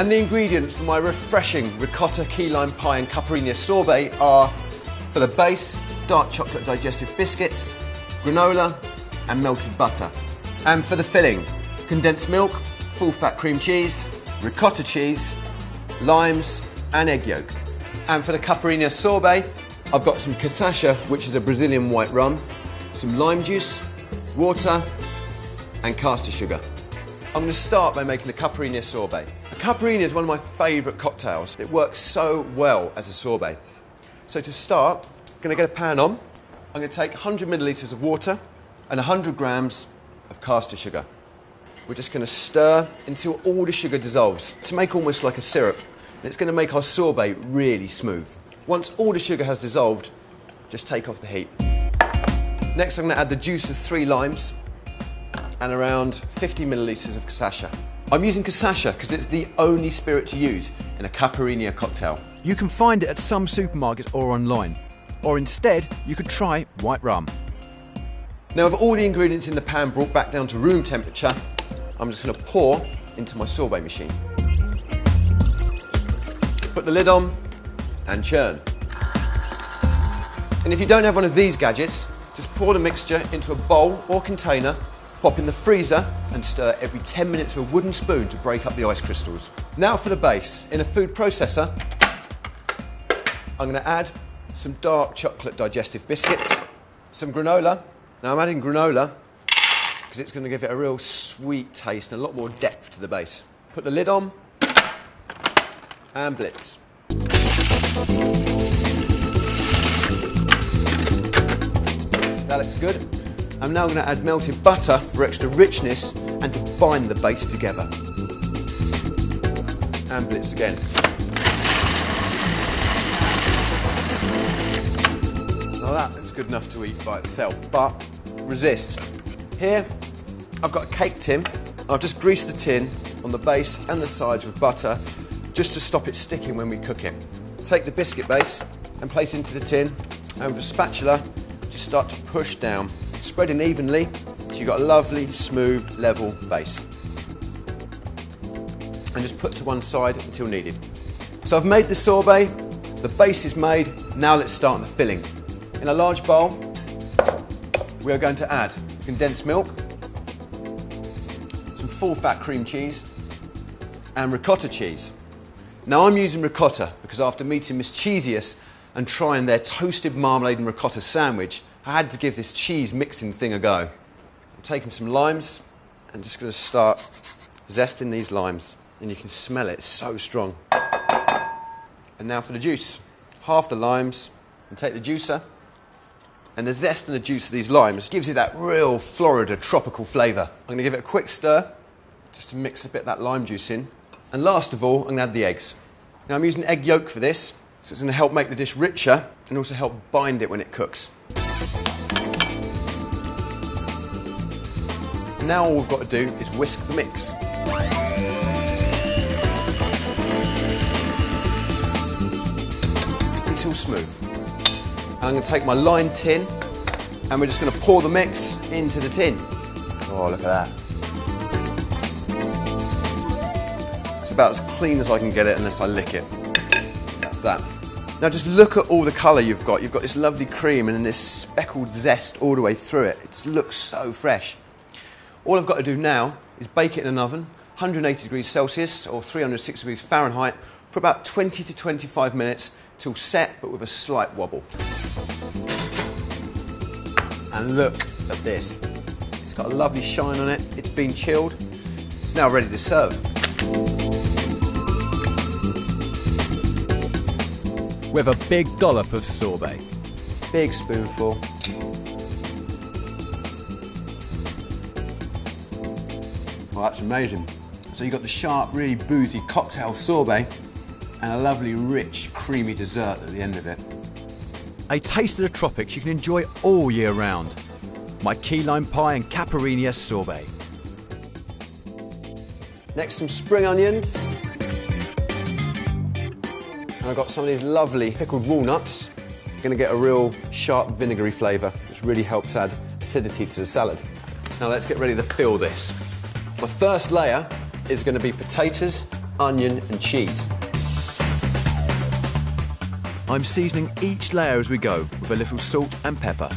And the ingredients for my refreshing ricotta, key lime pie and Caipirinha sorbet are, for the base, dark chocolate digestive biscuits, granola and melted butter. And for the filling, condensed milk, full fat cream cheese, ricotta cheese, limes and egg yolk. And for the Caipirinha sorbet, I've got some cachaça, which is a Brazilian white rum, some lime juice, water and caster sugar. I'm going to start by making the Caipirinha sorbet. The Caipirinha is one of my favourite cocktails. It works so well as a sorbet. So to start, I'm going to get a pan on. I'm going to take 100 millilitres of water and 100 grams of caster sugar. We're just going to stir until all the sugar dissolves to make almost like a syrup. And it's going to make our sorbet really smooth. Once all the sugar has dissolved, just take off the heat. Next, I'm going to add the juice of 3 limes and around 50 millilitres of cachaça. I'm using cachaça because it's the only spirit to use in a Caipirinha cocktail. You can find it at some supermarkets or online. Or instead, you could try white rum. Now, with all the ingredients in the pan brought back down to room temperature, I'm just going to pour into my sorbet machine. Put the lid on and churn. And if you don't have one of these gadgets, just pour the mixture into a bowl or container, pop in the freezer and stir every 10 minutes with a wooden spoon to break up the ice crystals. Now for the base. In a food processor, I'm going to add some dark chocolate digestive biscuits, some granola. Now I'm adding granola because it's going to give it a real sweet taste and a lot more depth to the base. Put the lid on and blitz. That looks good. I'm now going to add melted butter for extra richness and to bind the base together. And blitz again. Now that looks good enough to eat by itself, but resist. Here, I've got a cake tin. I've just greased the tin on the base and the sides with butter just to stop it sticking when we cook it. Take the biscuit base and place into the tin, and with a spatula, just start to push down, spreading evenly so you've got a lovely, smooth, level base. And just put to one side until needed. So I've made the sorbet, the base is made, now let's start on the filling. In a large bowl, we are going to add condensed milk, some full fat cream cheese and ricotta cheese. Now I'm using ricotta because after meeting Miss Cheesiest and trying their toasted marmalade and ricotta sandwich, I had to give this cheese mixing thing a go. I'm taking some limes and just going to start zesting these limes, and you can smell it, it's so strong. And now for the juice. Half the limes, and take the juicer, and the zest and the juice of these limes gives it that real Florida tropical flavour. I'm going to give it a quick stir just to mix a bit of that lime juice in. And last of all, I'm going to add the eggs. Now I'm using egg yolk for this, so it's going to help make the dish richer and also help bind it when it cooks. And now all we've got to do is whisk the mix. Until smooth. And I'm going to take my lined tin and we're just going to pour the mix into the tin. Oh, look at that. It's about as clean as I can get it unless I lick it. That's that. Now just look at all the colour you've got. You've got this lovely cream and then this speckled zest all the way through it. It just looks so fresh. All I've got to do now is bake it in an oven, 180 degrees Celsius or 306 degrees Fahrenheit for about 20 to 25 minutes till set, but with a slight wobble. And look at this. It's got a lovely shine on it. It's been chilled. It's now ready to serve. With a big dollop of sorbet. Big spoonful. Oh, that's amazing. So you've got the sharp, really boozy cocktail sorbet and a lovely, rich, creamy dessert at the end of it. A taste of the tropics you can enjoy all year round. My key lime pie and Caipirinha sorbet. Next, some spring onions. And I've got some of these lovely pickled walnuts. You're going to get a real sharp vinegary flavour, which really helps add acidity to the salad. So now let's get ready to fill this. My first layer is going to be potatoes, onion and cheese. I'm seasoning each layer as we go with a little salt and pepper.